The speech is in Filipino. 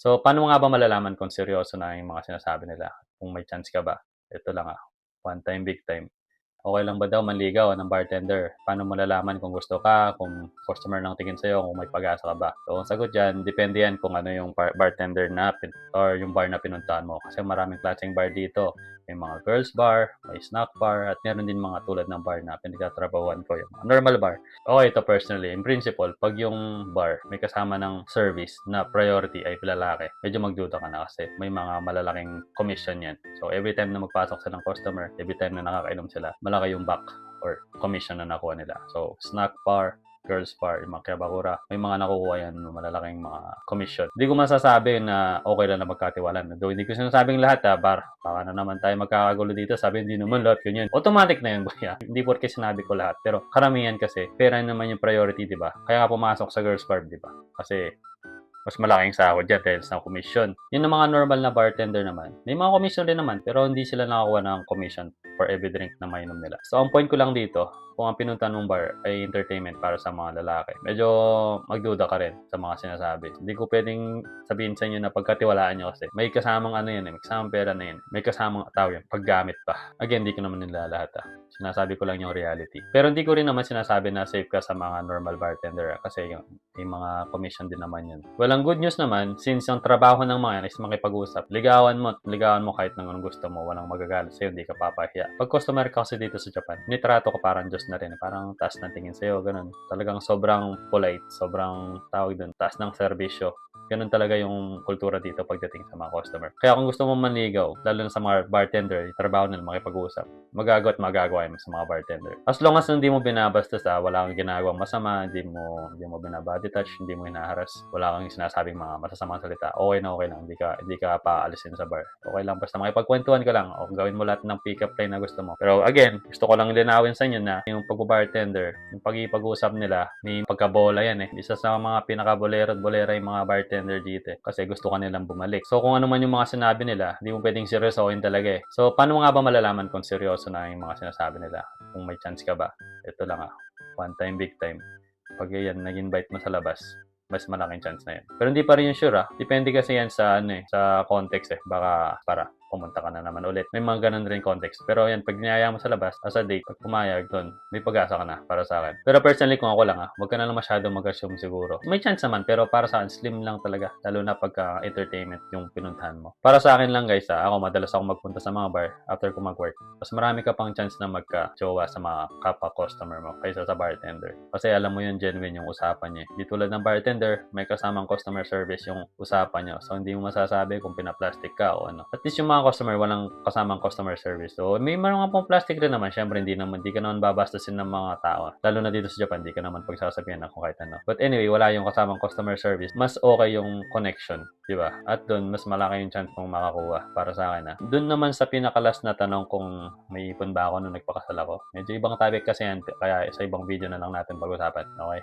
So, paano mo nga ba malalaman kung seryoso na yung mga sinasabi nila? Kung may chance ka ba? Ito lang, one time, big time. Okey lang ba daw manligaw ng bartender? Paano mo malalaman kung gusto ka, kung customer lang tingin sa'yo, kung may pag-asa ka ba? So, ang sagot diyan, depende yan kung ano yung bartender na or yung bar na pinuntahan mo. Kasi maraming klaseng bar dito. May mga girls bar, may snack bar, at meron din mga tulad ng bar na pinagtatrabahuan ko, yung mga normal bar. Okay, ito personally, in principle, 'pag yung bar may kasama ng service na priority ay lalaki, medyo magduda ka na kasi may mga malalaking commission 'yan. So, every time na magpasok silang customer, every time na nakakainom sila, malaki yung back or commission na nakuha nila. So, snack bar, girls bar, yung mga kebabura, may mga nakukuha yan ng malalaking mga commission. Hindi ko masasabi na okay lang na magkatiwalaan. Though hindi ko sinasabing lahat bar. Baka na naman tayo magkakagulo dito. Sabi hindi naman lahat ganyan. Automatic na yun, kuya. Hindi porke sinabi ko lahat. Pero karamihan kasi, pera naman yung priority, di ba? Kaya nga pumasok sa girls bar, di ba? Kasi mas malaking sahod dyan dahil sa commission. Yun ang mga normal na bartender naman. May mga commission din naman, pero hindi sila nakakuha ng commission for every drink na mainom nila. So, ang point ko lang dito, kung ang pinuntahan mong bar ay entertainment para sa mga lalaki, medyo magduda ka rin sa mga sinasabi. Hindi ko pwedeng sabihin sa inyo na pagkatiwalaan nyo kasi may kasamang ano yan, may kasamang pera na yan, may kasamang tao yan, paggamit pa. Again, hindi ko naman nila lahat Sinasabi ko lang yung reality. Pero hindi ko rin naman sinasabi na safe ka sa mga normal bartender kasi yung may mga commission din naman yun. Well, ang good news naman, since yung trabaho ng mga yan is makipag-usap, ligawan mo kahit nang anong gusto mo, walang magagalit sa'yo, hindi ka papahiya. Pag customer ka kasi dito sa Japan, nitrato ka parang Diyos na rin, parang taas ng tingin sa'yo, ganun. Talagang sobrang polite, sobrang tawag dun, taas ng serbisyo. Ganun talaga yung kultura dito pagdating sa mga customer. Kaya kung gusto mo manligaw, lalo na sa mga bartender, yung trabaho nila makipag-usap, magagawa mo sa mga bartender. As long as hindi mo binabastos, wala kang ginagawang masama, hindi mo binabody touch, hindi mo hinaharas, wala kang sinasabing mga masasamang salita, okay lang, hindi ka paalisin sa bar. Okay lang, basta makipagkwentuhan ka lang, o gawin mo lahat ng pick-up line na gusto mo. Pero again, gusto ko lang linawin sa inyo na yung pag-bartender, yung pag-iipag-usap nila, may pagkabola yan Isa sa mga pinaka-bolero at bolera yung mga bartender dito kasi gusto ka nilang bumalik. So kung ano man yung mga sinabi nila, hindi mo pwedeng seryosohin talaga So paano mo nga ba malalaman kung seryoso na yung mga sinasabi nila? Kung may chance ka ba? Ito lang one time, big time. Pag yan, nag-invite mo sa labas, mas malaking chance na yan. Pero hindi pa rin yung sure Depende kasi yan sa sa context Baka para pumunta ka na naman ulit. May mga ganun rin context. Pero yan, pag niyaya mo sa labas, as a date, pag pumayag doon, may pag-asa ka na para sa akin. Pero personally, kung ako lang huwag ka na lang masyado mag-assume siguro. May chance naman, pero para sa akin, slim lang talaga. Lalo na pagka entertainment yung pinuntahan mo. Para sa akin lang guys, ako madalas akong magpunta sa mga bar after ko mag-work. Mas marami ka pang chance na magka-jowa sa mga kapwa-customer mo kaysa sa bartender. Kasi alam mo yun, genuine yung usapan niya. Di tulad ng bartender, may kasamang customer service yung usapan niyo. So, hindi mo masasabi kung pinaplastic ka o ano. At least yung mga customer, walang kasamang customer service. So, may mga pang plastic rin naman. Siyempre, hindi ka naman babastusin ng mga tao. Lalo na dito sa Japan, hindi ka naman pagsasabihan na kung kahit ano. But anyway, wala yung kasamang customer service. Mas okay yung connection, di ba? At doon, mas malaki yung chance mong makakuha para sa akin Doon naman sa pinakalas na tanong kung may ipon ba ako nung nagpakasal ako. Medyo ibang topic kasi yan, kaya sa ibang video na lang natin pag-usapan. Okay?